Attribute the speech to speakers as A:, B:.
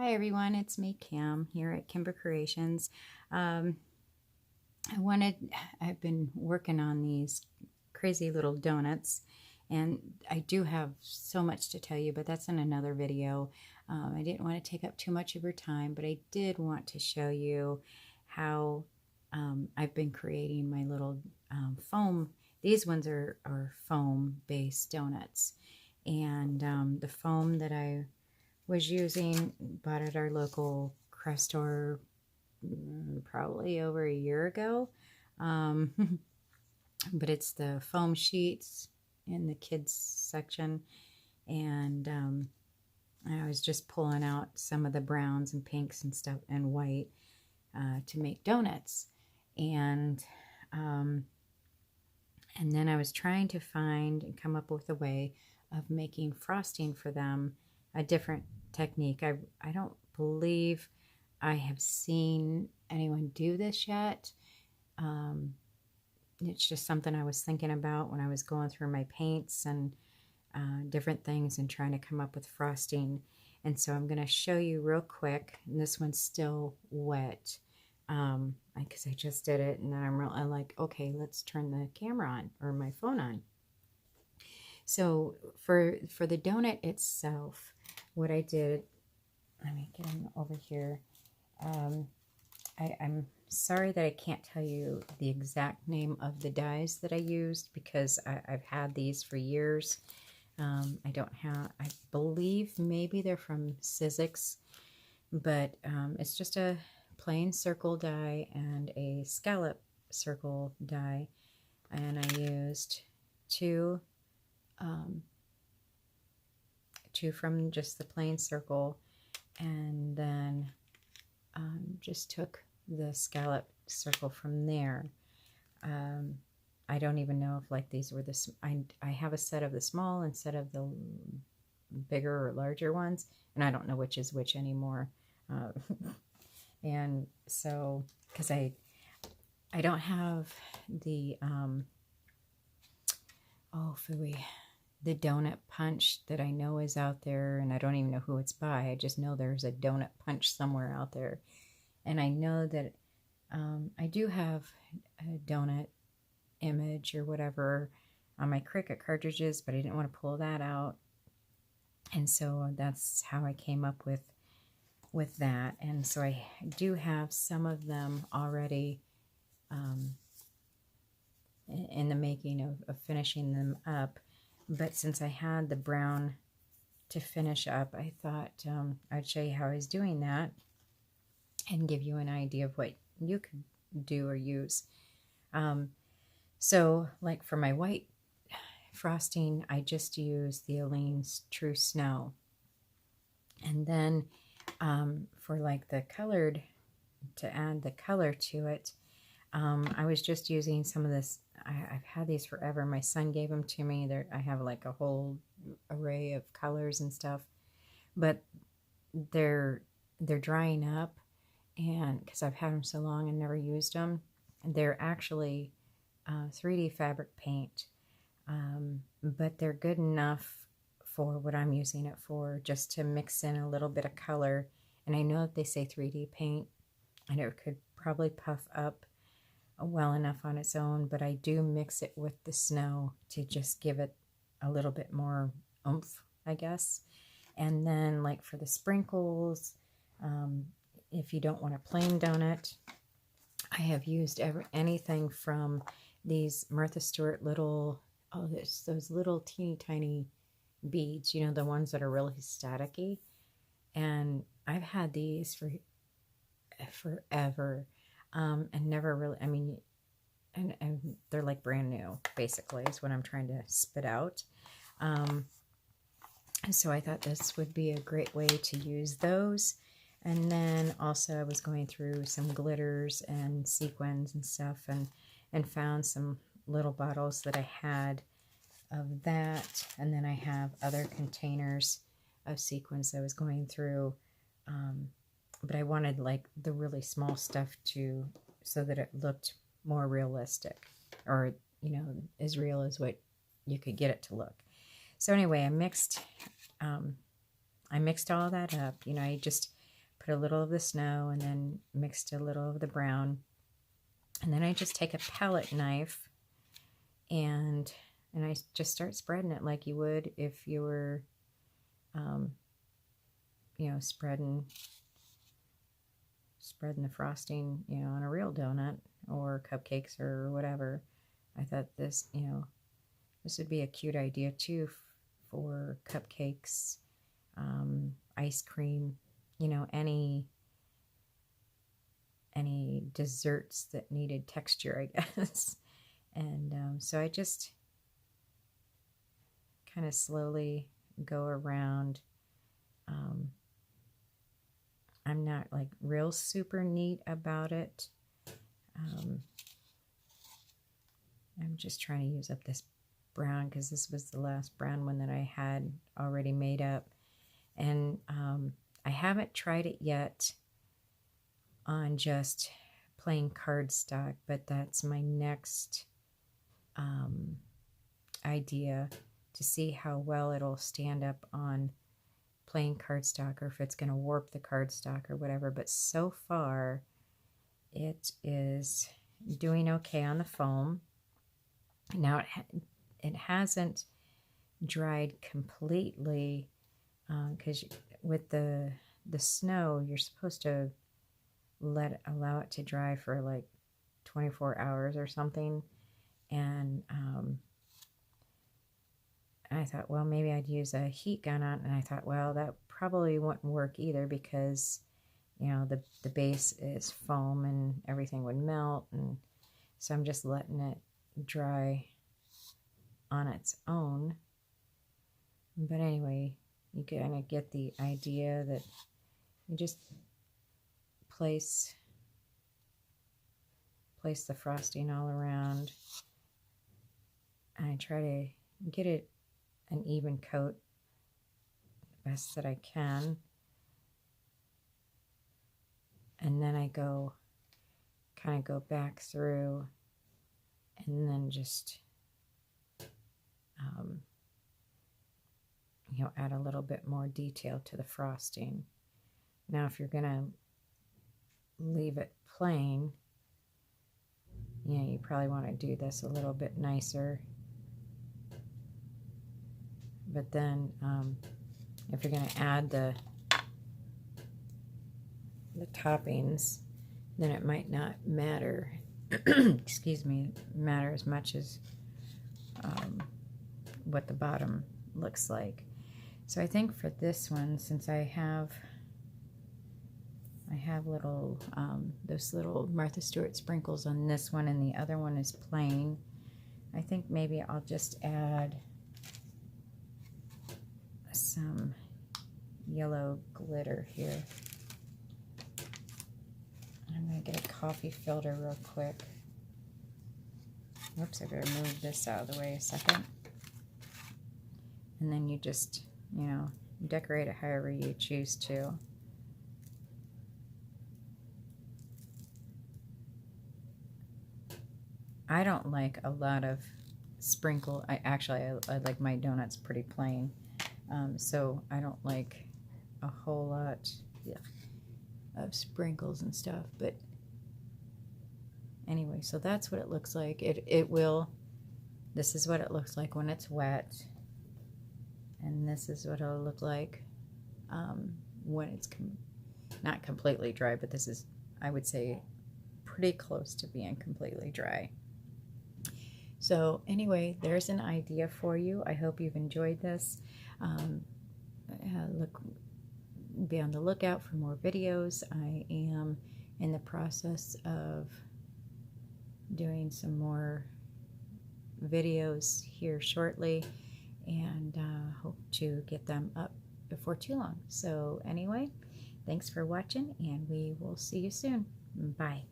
A: Hi everyone, it's me Cam here at Kimber Creations. Um, I've been working on these crazy little donuts, and I do have so much to tell you, but that's in another video. I didn't want to take up too much of your time, but I did want to show you how I've been creating my little foam. These ones are foam-based donuts, and the foam that I was using, bought at our local craft store probably over a year ago. Um, but it's the foam sheets in the kids section. And I was just pulling out some of the browns and pinks and stuff and white to make donuts. Um, and then I was trying to find and come up with a way of making frosting for them, a different technique. I don't believe I have seen anyone do this yet. It's just something I was thinking about when I was going through my paints and different things and trying to come up with frosting. And so I'm going to show you real quick. And this one's still wet because I just did it. And then I'm like, okay, let's turn the camera on or my phone on. So for the donut itself, what I did, let me get him over here. I'm sorry that I can't tell you the exact name of the dyes that I used because I've had these for years. I believe maybe they're from Sizzix, but it's just a plain circle dye and a scallop circle dye. And I used two from just the plain circle, and then just took the scallop circle from there. I don't even know if like these were I have a set of the small instead of the bigger or larger ones, and I don't know which is which anymore. And so because I don't have the the donut punch that I know is out there, and I don't even know who it's by. I just know there's a donut punch somewhere out there. And I know that I do have a donut image or whatever on my Cricut cartridges, but I didn't want to pull that out. And so that's how I came up with that. And so I do have some of them already in the making of finishing them up. But since I had the brown to finish up, I thought I'd show you how I was doing that and give you an idea of what you could do or use. So like for my white frosting, I just used the Aleene's True Snow. And then for like the colored, to add the color to it, I was just using some of this. I've had these forever. My son gave them to me. I have like a whole array of colors and stuff, but they're drying up, and because I've had them so long and never used them, they're actually 3D fabric paint, but they're good enough for what I'm using it for, just to mix in a little bit of color. And I know that they say 3D paint, and it could probably puff up well enough on its own, but I do mix it with the snow to just give it a little bit more oomph, I guess. And then like for the sprinkles, if you don't want a plain donut, I have used anything from these Martha Stewart little, those little teeny tiny beads, you know, the ones that are really staticky. And I've had these for forever. And never really, I mean, and they're like brand new, basically, is what I'm trying to spit out. And so I thought this would be a great way to use those. And then also I was going through some glitters and sequins and stuff, and found some little bottles that I had of that. And then I have other containers of sequins I was going through. But I wanted like the really small stuff so that it looked more realistic, or, you know, as real as what you could get it to look. So anyway, I mixed all that up. You know, I just put a little of the snow, and then mixed a little of the brown. And then I just take a palette knife and I just start spreading it like you would if you were, you know, spreading the frosting, you know, on a real donut or cupcakes or whatever. I thought this, you know, this would be a cute idea too for cupcakes, ice cream, you know, any desserts that needed texture, I guess. And so I just kind of slowly go around. I'm not like real super neat about it. I'm just trying to use up this brown because this was the last brown one that I had already made up. And I haven't tried it yet on just plain cardstock, but that's my next idea, to see how well it'll stand up on plain cardstock or if it's going to warp the cardstock or whatever. But so far it is doing okay on the foam. Now it hasn't dried completely, because with the snow you're supposed to allow it to dry for like 24 hours or something. And I thought, well, maybe I'd use a heat gun on it. And I thought, well, that probably wouldn't work either because, you know, the base is foam and everything would melt. And so I'm just letting it dry on its own. But anyway, you kind of get the idea that you just place the frosting all around. I try to get it an even coat the best that I can. And then I kind of go back through and then just, you know, add a little bit more detail to the frosting. Now, if you're going to leave it plain, you know, you probably want to do this a little bit nicer. But then if you're going to add the toppings, then it might not matter, excuse me, matter as much as what the bottom looks like. So I think for this one, since I have little, those little Martha Stewart sprinkles on this one and the other one is plain, I think maybe I'll just add some yellow glitter here. I'm going to get a coffee filter real quick. Whoops, I better move this out of the way a second. And then you just, you know, decorate it however you choose to. I don't like a lot of sprinkle. I like my donuts pretty plain. So I don't like a whole lot of sprinkles and stuff. But anyway, so that's what it looks like. This is what it looks like when it's wet. And this is what it'll look like when it's not completely dry. But this is, I would say, pretty close to being completely dry. So anyway, there's an idea for you. I hope you've enjoyed this. Be on the lookout for more videos. I am in the process of doing some more videos here shortly, and hope to get them up before too long. So anyway, thanks for watching, and we will see you soon. Bye.